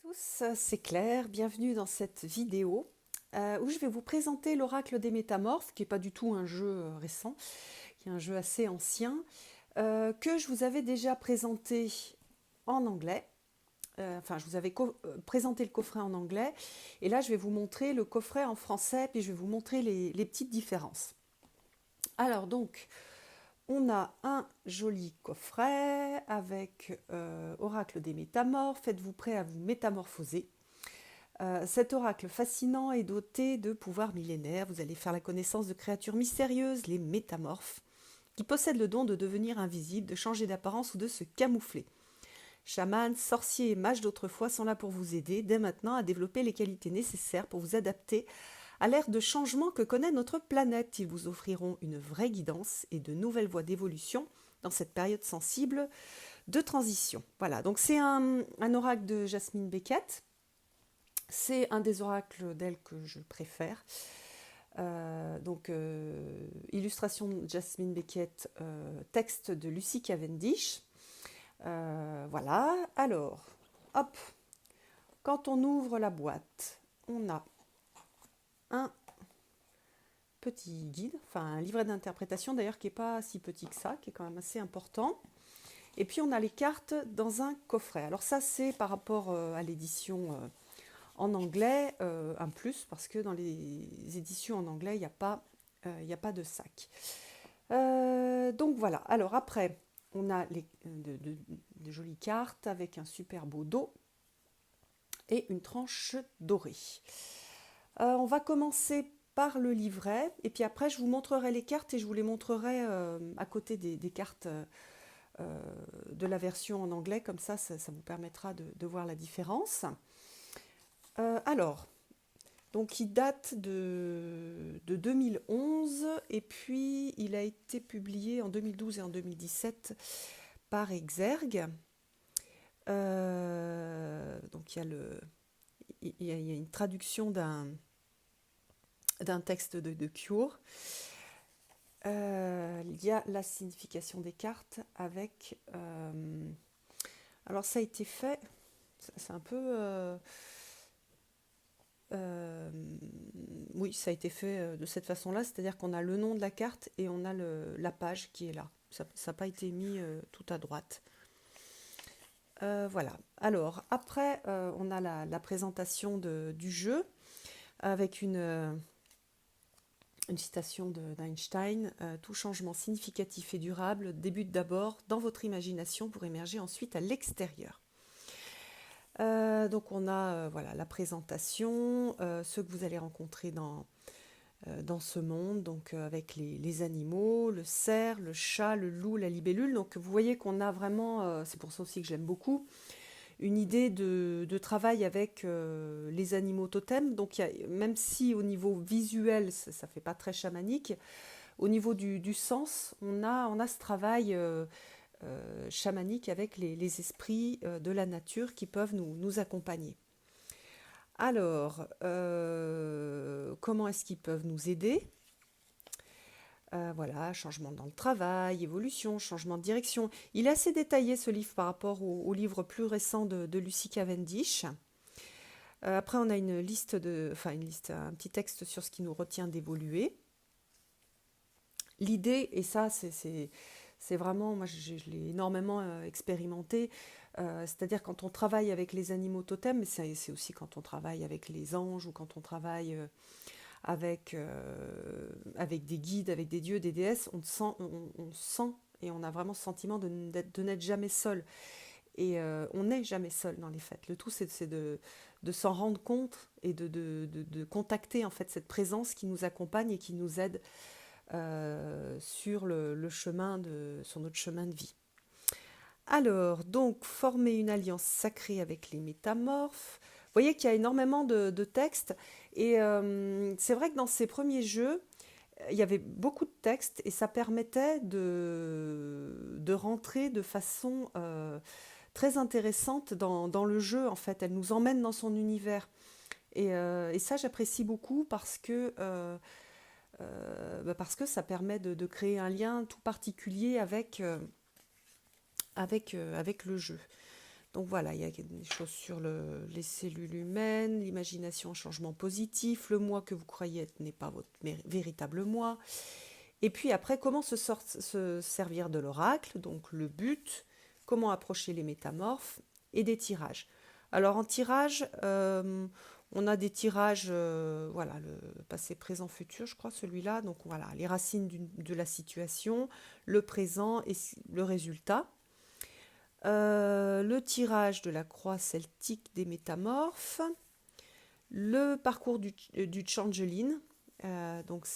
Tous, c'est Claire, bienvenue dans cette vidéo où je vais vous présenter l'Oracle des Métamorphes, qui n'est pas du tout un jeu récent, qui est un jeu assez ancien, que je vous avais déjà présenté en anglais. Enfin, je vous avais présenté le coffret en anglais, et là je vais vous montrer le coffret en français, puis je vais vous montrer les petites différences. Alors donc, on a un joli coffret avec Oracle des Métamorphes. Êtes-vous prêt à vous métamorphoser? Cet oracle fascinant est doté de pouvoirs millénaires. Vous allez faire la connaissance de créatures mystérieuses, les métamorphes, qui possèdent le don de devenir invisibles, de changer d'apparence ou de se camoufler. Chamans, sorciers et mages d'autrefois sont là pour vous aider dès maintenant à développer les qualités nécessaires pour vous adapter à l'ère de changement que connaît notre planète. Ils vous offriront une vraie guidance et de nouvelles voies d'évolution dans cette période sensible de transition. Voilà, donc c'est un oracle de Jasmine Beckett. C'est un des oracles d'elle que je préfère. Illustration de Jasmine Beckett, texte de Lucy Cavendish. Voilà, alors, hop, quand on ouvre la boîte, on a un petit guide, enfin un livret d'interprétation d'ailleurs qui n'est pas si petit que ça, qui est quand même assez important. Et puis on a les cartes dans un coffret. Alors ça c'est par rapport à l'édition en anglais, un plus, parce que dans les éditions en anglais, il n'y a pas de sac. Donc voilà, alors après, on a de jolies cartes avec un super beau dos et une tranche dorée. On va commencer par le livret, et puis après je vous montrerai les cartes et je vous les montrerai à côté des cartes de la version en anglais, comme ça vous permettra de voir la différence. Alors, donc il date de 2011 et puis il a été publié en 2012 et en 2017 par Exergue. Donc il y a une traduction d'un texte de Cure. Il y a la signification des cartes avec... alors ça a été fait, c'est un peu... oui, ça a été fait de cette façon-là, c'est-à-dire qu'on a le nom de la carte et on a la page qui est là. Ça n'a pas été mis tout à droite. Voilà. Alors, après, on a la présentation du jeu avec une citation d'Einstein. Tout changement significatif et durable débute d'abord dans votre imagination pour émerger ensuite à l'extérieur. Donc on a voilà, la présentation, ceux que vous allez rencontrer dans ce monde, donc avec les animaux, le cerf, le chat, le loup, la libellule. Donc vous voyez qu'on a vraiment, c'est pour ça aussi que j'aime beaucoup, une idée de travail avec les animaux totems. Donc même si au niveau visuel, ça ne fait pas très chamanique, au niveau du sens, on a ce travail chamanique avec les esprits de la nature qui peuvent nous accompagner. Alors, comment est-ce qu'ils peuvent nous aider? Voilà, changement dans le travail, évolution, changement de direction. Il est assez détaillé ce livre par rapport au livre plus récent de Lucy Cavendish. Après, on a une liste, un petit texte sur ce qui nous retient d'évoluer. L'idée, et ça c'est vraiment, moi je l'ai énormément expérimenté, c'est-à-dire quand on travaille avec les animaux totems, mais c'est aussi quand on travaille avec les anges ou quand on travaille avec des guides, avec des dieux, des déesses, on sent et on a vraiment ce sentiment de n'être jamais seul. Et on n'est jamais seul dans les fêtes. Le tout, c'est de s'en rendre compte et de contacter en fait cette présence qui nous accompagne et qui nous aide sur sur notre chemin de vie. Alors, donc, former une alliance sacrée avec les métamorphes. Vous voyez qu'il y a énormément de textes. Et c'est vrai que dans ces premiers jeux, il y avait beaucoup de textes et ça permettait de rentrer de façon très intéressante dans le jeu. En fait, elle nous emmène dans son univers. Et ça, j'apprécie beaucoup parce que ça permet de créer un lien tout particulier avec le jeu. Donc voilà, il y a des choses sur les cellules humaines, l'imagination, changement positif, le moi que vous croyez être n'est pas votre véritable moi. Et puis après, comment se servir de l'oracle, donc le but, comment approcher les métamorphes et des tirages. Alors en tirage, on a des tirages, voilà, le passé, présent, futur, je crois, celui-là. Donc voilà, les racines de la situation, le présent et le résultat. Le tirage de la croix celtique des métamorphes, le parcours du Changeling, donc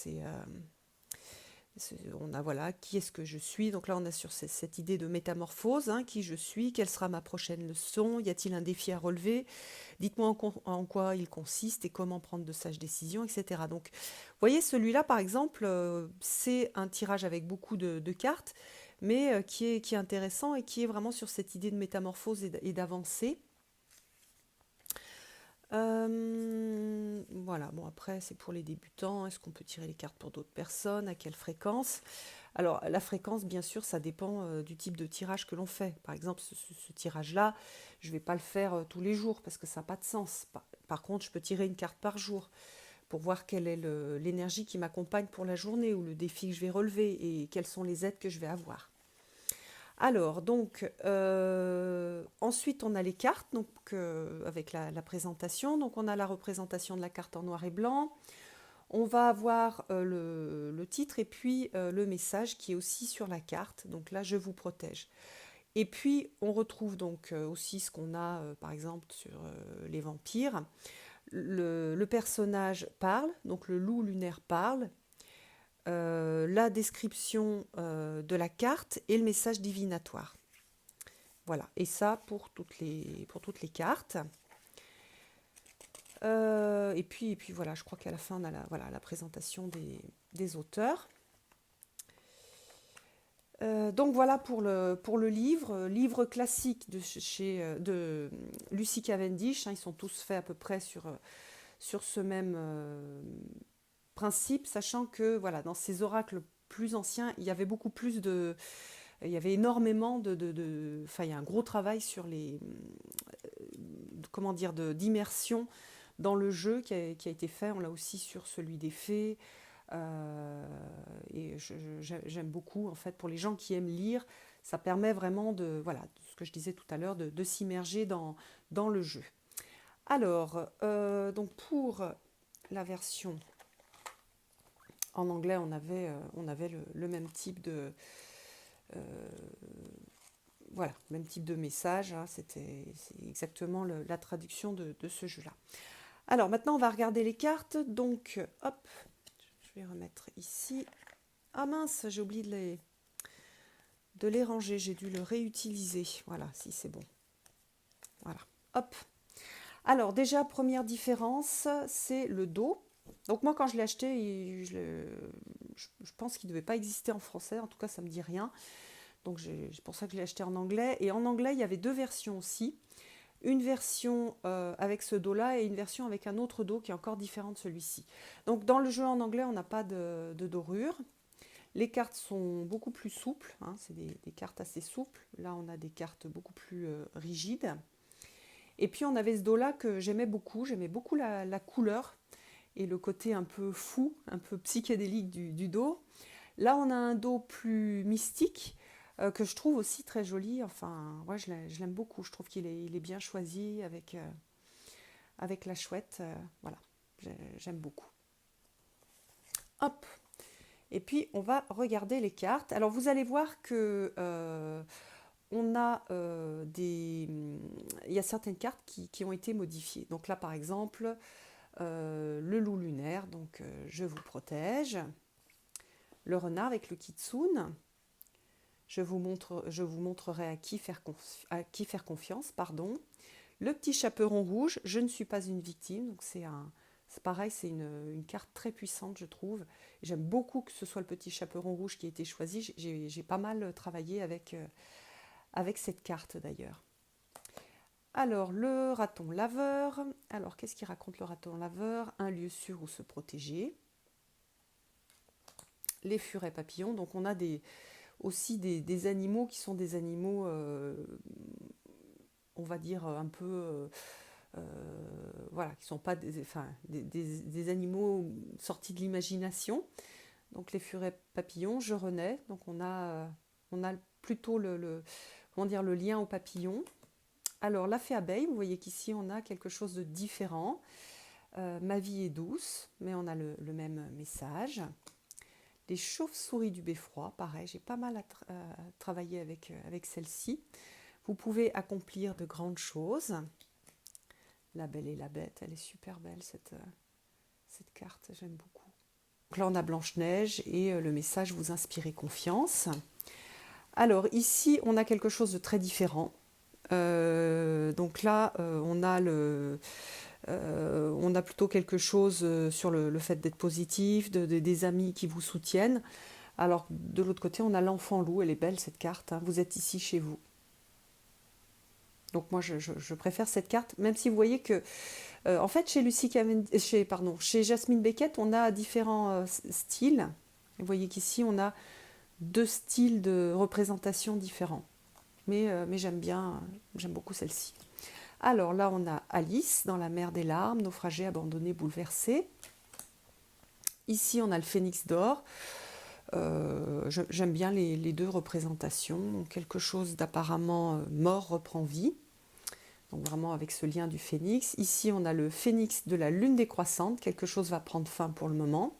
on a voilà, qui est-ce que je suis, donc là on a sur cette idée de métamorphose, hein, qui je suis, quelle sera ma prochaine leçon, y a-t-il un défi à relever, dites-moi en quoi il consiste et comment prendre de sages décisions, etc. Donc vous voyez celui-là par exemple, c'est un tirage avec beaucoup de cartes, mais qui est intéressant et qui est vraiment sur cette idée de métamorphose et d'avancée. Voilà, bon après c'est pour les débutants, est-ce qu'on peut tirer les cartes pour d'autres personnes, à quelle fréquence? Alors la fréquence bien sûr ça dépend du type de tirage que l'on fait. Par exemple ce tirage-là, je ne vais pas le faire tous les jours parce que ça n'a pas de sens. Par contre je peux tirer une carte par jour pour voir quelle est l'énergie qui m'accompagne pour la journée ou le défi que je vais relever et quelles sont les aides que je vais avoir. Alors, donc, ensuite, on a les cartes, donc, avec la présentation. Donc, on a la représentation de la carte en noir et blanc. On va avoir le titre et puis le message qui est aussi sur la carte. Donc là, je vous protège. Et puis, on retrouve donc aussi ce qu'on a, par exemple, sur les vampires. Le personnage parle, donc le loup lunaire parle. La description de la carte et le message divinatoire. Voilà, et ça pour toutes les cartes. Et puis voilà, je crois qu'à la fin, on a la présentation des auteurs. Donc voilà pour le livre classique de Lucy Cavendish. Hein, ils sont tous faits à peu près sur ce même principe, sachant que voilà, dans ces oracles plus anciens, il y avait beaucoup plus il y avait énormément enfin, il y a un gros travail sur comment dire, d'immersion dans le jeu qui a été fait. On l'a aussi sur celui des fées. Et j'aime beaucoup, en fait, pour les gens qui aiment lire, ça permet vraiment voilà, ce que je disais tout à l'heure, de s'immerger dans le jeu. Alors, donc pour la version en anglais, on avait le même type de voilà, même type de message. Hein, c'est exactement la traduction de ce jeu-là. Alors maintenant, on va regarder les cartes. Donc, hop, je vais remettre ici. Ah mince, j'ai oublié de les ranger. J'ai dû le réutiliser. Voilà, si c'est bon. Voilà, hop. Alors déjà, première différence, c'est le dos. Donc moi, quand je l'ai acheté, je pense qu'il ne devait pas exister en français. En tout cas, ça ne me dit rien. Donc c'est pour ça que je l'ai acheté en anglais. Et en anglais, il y avait deux versions aussi. Une version avec ce dos-là et une version avec un autre dos qui est encore différent de celui-ci. Donc dans le jeu en anglais, on n'a pas de dorure. Les cartes sont beaucoup plus souples. Hein, c'est des cartes assez souples. Là, on a des cartes beaucoup plus rigides. Et puis on avait ce dos-là que j'aimais beaucoup. J'aimais beaucoup la couleur et le côté un peu fou, un peu psychédélique du dos. Là, on a un dos plus mystique que je trouve aussi très joli. Enfin, ouais, je l'aime beaucoup. Je trouve qu'il est bien choisi avec la chouette. Voilà, j'aime beaucoup. Hop. Et puis, on va regarder les cartes. Alors, vous allez voir que on a il y a certaines cartes qui ont été modifiées. Donc là, par exemple, le loup lunaire, donc je vous protège. Le renard avec le kitsune. Je vous montrerai à qui faire confiance. Pardon. Le petit chaperon rouge, je ne suis pas une victime. Donc c'est pareil, c'est une carte très puissante, je trouve. J'aime beaucoup que ce soit le petit chaperon rouge qui a été choisi. J'ai pas mal travaillé avec cette carte d'ailleurs. Alors, le raton laveur. Alors, qu'est-ce qu'il raconte le raton laveur? Un lieu sûr où se protéger. Les furets papillons. Donc, on a aussi des animaux qui sont des animaux, on va dire, un peu... voilà, qui ne sont pas des animaux sortis de l'imagination. Donc les furets papillons, je renais. Donc on a plutôt comment dire, le lien au papillon. Alors la fée abeille, vous voyez qu'ici on a quelque chose de différent. Ma vie est douce, mais on a le même message. Les chauves-souris du beffroi, pareil, j'ai pas mal à travailler avec celle-ci. Vous pouvez accomplir de grandes choses. La Belle et la Bête, elle est super belle cette carte, j'aime beaucoup. Donc là on a Blanche-Neige et le message vous inspirez confiance. Alors ici on a quelque chose de très différent. Donc là on a plutôt quelque chose sur le fait d'être positif, des amis qui vous soutiennent. Alors de l'autre côté on a l'enfant loup, elle est belle cette carte, hein. Vous êtes ici chez vous. Donc moi je préfère cette carte, même si vous voyez que en fait chez Jasmine Beckett on a différents styles. Vous voyez qu'ici on a deux styles de représentation différents. Mais j'aime beaucoup celle-ci. Alors là on a Alice dans la mer des larmes, naufragée, abandonnée, bouleversée. Ici on a le phénix d'or. J'aime bien les deux représentations. Quelque chose d'apparemment mort reprend vie. Donc vraiment avec ce lien du phénix. Ici, on a le phénix de la lune décroissante. Quelque chose va prendre fin pour le moment.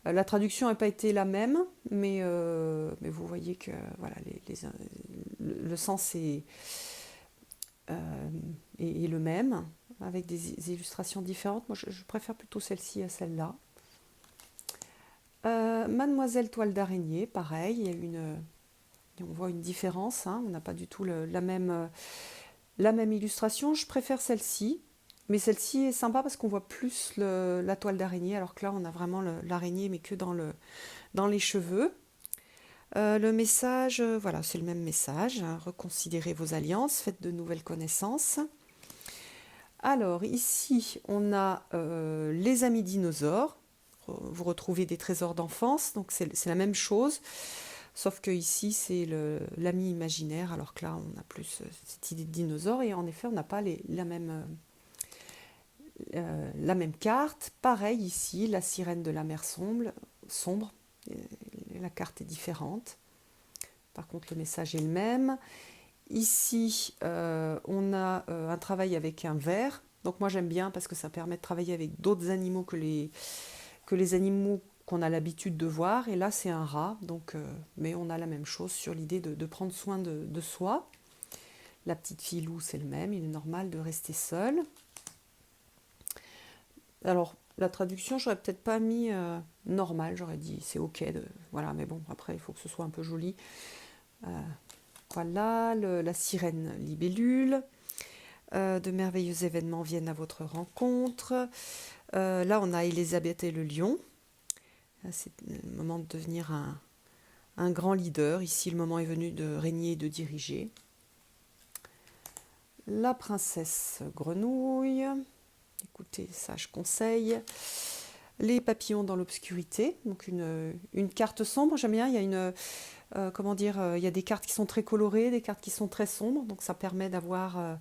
La traduction n'a pas été la même, mais vous voyez que voilà, le sens est le même, avec des illustrations différentes. Moi, je préfère plutôt celle-ci à celle-là. Mademoiselle toile d'araignée, pareil, on voit une différence, hein, on n'a pas du tout la même illustration. Je préfère celle-ci, mais celle-ci est sympa parce qu'on voit plus la toile d'araignée, alors que là on a vraiment l'araignée, mais que dans les cheveux. Le message, voilà, c'est le même message, hein, reconsidérez vos alliances, faites de nouvelles connaissances. Alors ici on a les amis dinosaures. Vous retrouvez des trésors d'enfance, donc c'est la même chose, sauf que ici c'est l'ami imaginaire, alors que là on a plus cette idée de dinosaure, et en effet on n'a pas la même carte. Pareil ici, la sirène de la mer sombre, la carte est différente, par contre le message est le même. Ici on a un travail avec un ver, donc moi j'aime bien parce que ça permet de travailler avec d'autres animaux que les animaux qu'on a l'habitude de voir, et là c'est un rat, donc, mais on a la même chose sur l'idée de prendre soin de soi. La petite fille loup, c'est le même, il est normal de rester seul. Alors la traduction, j'aurais peut-être pas mis normal, j'aurais dit c'est ok, voilà, mais bon, après il faut que ce soit un peu joli. Voilà, la sirène libellule, de merveilleux événements viennent à votre rencontre. Là, on a Elisabeth et le lion. C'est le moment de devenir un grand leader. Ici, le moment est venu de régner et de diriger. La princesse grenouille. Écoutez, sage conseil. Les papillons dans l'obscurité. Donc, une carte sombre. J'aime bien. Il y a il y a des cartes qui sont très colorées, des cartes qui sont très sombres. Donc, ça permet d'avoir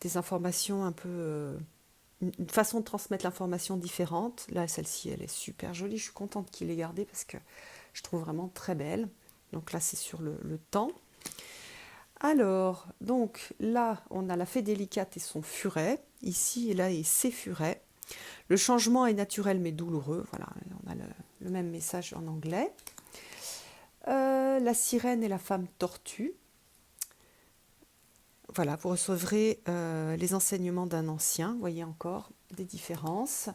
des informations un peu... une façon de transmettre l'information différente. Là, celle-ci, elle est super jolie. Je suis contente qu'il l'ait gardée parce que je trouve vraiment très belle. Donc là, c'est sur le temps. Alors, donc là, on a la fée délicate et son furet. Ici et là, et ses furets. Le changement est naturel mais douloureux. Voilà, on a le même message en anglais. La sirène et la femme tortue. Voilà, vous recevrez les enseignements d'un ancien. Vous voyez encore des différences.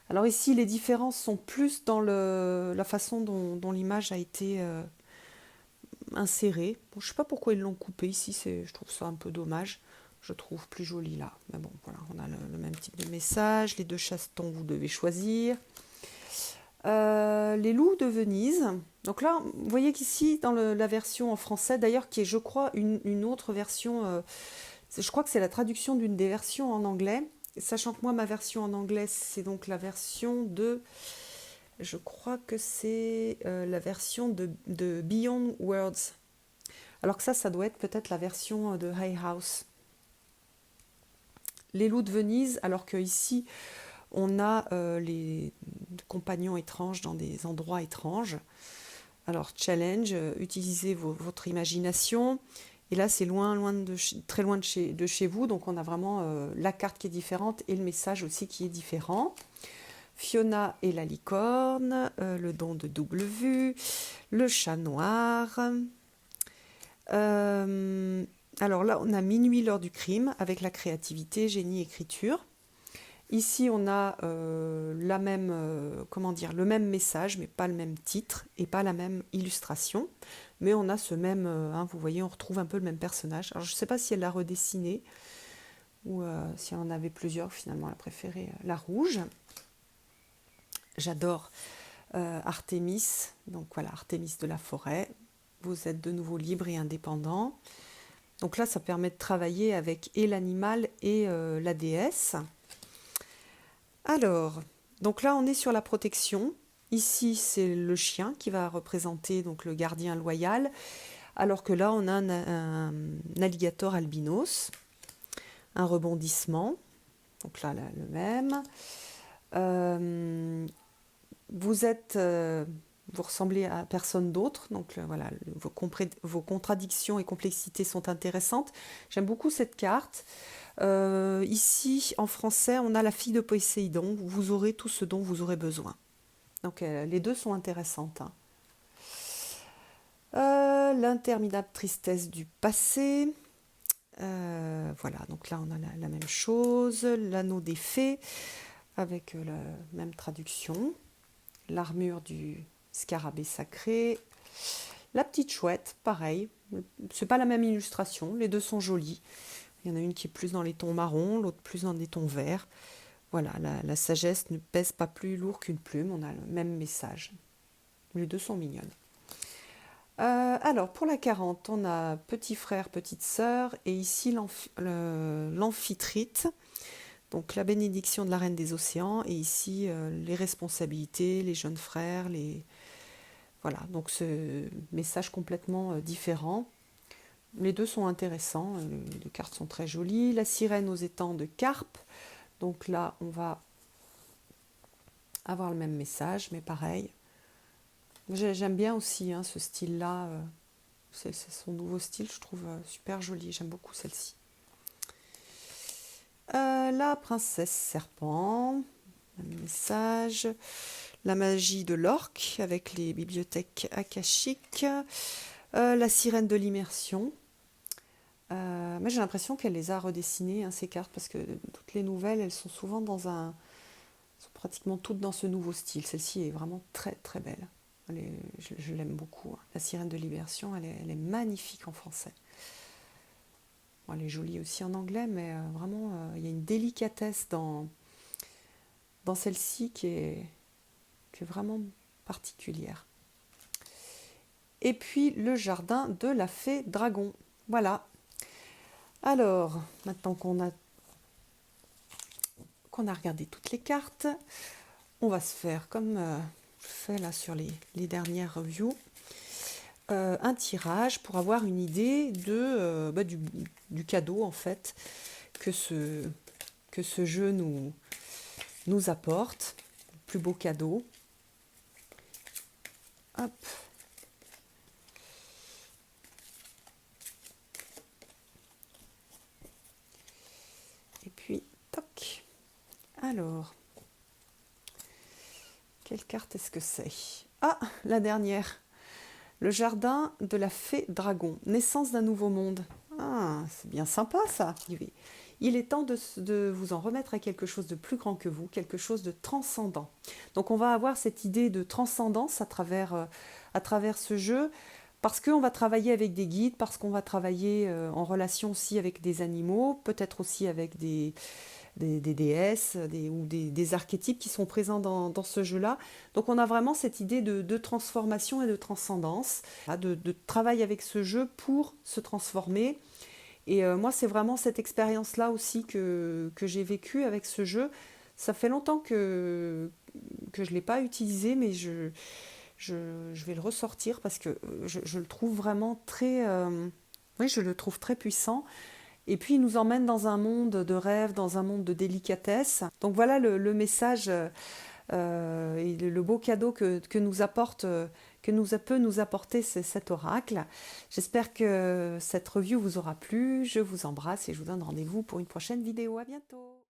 Alors ici, les différences sont plus dans la façon dont l'image a été insérée. Bon, je ne sais pas pourquoi ils l'ont coupé ici, je trouve ça un peu dommage. Je trouve plus joli là. Mais bon, voilà, on a le même type de message. Les deux chatons, vous devez choisir. Les loups de Venise. Donc là, vous voyez qu'ici, dans la version en français, d'ailleurs, qui est, je crois, une autre version, je crois que c'est la traduction d'une des versions en anglais, sachant que moi, ma version en anglais, c'est donc la version je crois que c'est la version de Beyond Words. Alors que ça doit être peut-être la version de Hay House. Les loups de Venise, alors que ici on a les compagnons étranges dans des endroits étranges. Alors challenge, utilisez votre imagination. Et là c'est très loin de chez vous, donc on a vraiment la carte qui est différente et le message aussi qui est différent. Fiona et la licorne, le don de double vue, le chat noir. Alors là, on a minuit l'heure du crime avec la créativité, génie, écriture. Ici, on a le même message, mais pas le même titre et pas la même illustration. Mais on a ce même, vous voyez, on retrouve un peu le même personnage. Alors, je ne sais pas si elle l'a redessiné ou si elle en avait plusieurs. Finalement, elle a préféré la rouge. J'adore Artémis. Donc voilà, Artémis de la forêt. Vous êtes de nouveau libre et indépendant. Donc là, ça permet de travailler avec et l'animal et la déesse. Alors, donc là, on est sur la protection. Ici, c'est le chien qui va représenter donc le gardien loyal, alors que là, on a un alligator albinos, un rebondissement. Donc là, le même. Vous ressemblez à personne d'autre, donc voilà, vos contradictions et complexités sont intéressantes. J'aime beaucoup cette carte. Ici, en français, on a la fille de Poséidon. Vous aurez tout ce dont vous aurez besoin. Donc les deux sont intéressantes. Hein. L'interminable tristesse du passé. Voilà, donc là on a la même chose. L'anneau des fées avec la même traduction. L'armure du scarabée sacré. La petite chouette, pareil. C'est pas la même illustration, les deux sont jolis. Il y en a une qui est plus dans les tons marrons, l'autre plus dans des tons verts. Voilà, la sagesse ne pèse pas plus lourd qu'une plume, on a le même message. Les deux sont mignonnes. Alors, pour la 40, on a petit frère, petite sœur, et ici l'amphitrite, donc la bénédiction de la reine des océans, et ici les responsabilités, les jeunes frères, voilà, donc ce message complètement différent. Les deux sont intéressants, les deux cartes sont très jolies. La sirène aux étangs de Carpe, donc là on va avoir le même message, mais pareil. J'aime bien aussi ce style-là, c'est son nouveau style, je trouve super joli, j'aime beaucoup celle-ci. La princesse serpent, même message. La magie de l'orque avec les bibliothèques akashiques. La sirène de l'immersion. Mais j'ai l'impression qu'elle les a redessinées, ces cartes, parce que toutes les nouvelles, elles sont souvent sont pratiquement toutes dans ce nouveau style. Celle-ci est vraiment très très belle. Je l'aime beaucoup. Hein. La sirène de l'immersion, elle est magnifique en français. Bon, elle est jolie aussi en anglais, mais vraiment, il y a une délicatesse dans celle-ci qui est vraiment particulière. Et puis le jardin de la fée dragon. Voilà. Alors, maintenant qu'on a regardé toutes les cartes, on va se faire comme je fais là sur les dernières reviews, un tirage pour avoir une idée du cadeau en fait que ce jeu nous apporte. Le plus beau cadeau. Hop. Et puis, toc. Alors, quelle carte est-ce que c'est? Ah, la dernière. Le jardin de la fée dragon. Naissance d'un nouveau monde. Ah, c'est bien sympa ça. Il est temps de vous en remettre à quelque chose de plus grand que vous, quelque chose de transcendant. Donc on va avoir cette idée de transcendance à travers ce jeu, parce qu'on va travailler avec des guides, parce qu'on va travailler en relation aussi avec des animaux, peut-être aussi avec des déesses ou des archétypes qui sont présents dans ce jeu-là. Donc on a vraiment cette idée de transformation et de transcendance, de travail avec ce jeu pour se transformer. Et moi, c'est vraiment cette expérience-là aussi que j'ai vécue avec ce jeu. Ça fait longtemps que je ne l'ai pas utilisé, mais Je vais le ressortir parce que je le trouve vraiment très... oui, je le trouve très puissant. Et puis il nous emmène dans un monde de rêve, dans un monde de délicatesse. Donc voilà le message et le beau cadeau que nous apporte, peut nous apporter cet oracle. J'espère que cette review vous aura plu. Je vous embrasse et je vous donne rendez-vous pour une prochaine vidéo. À bientôt.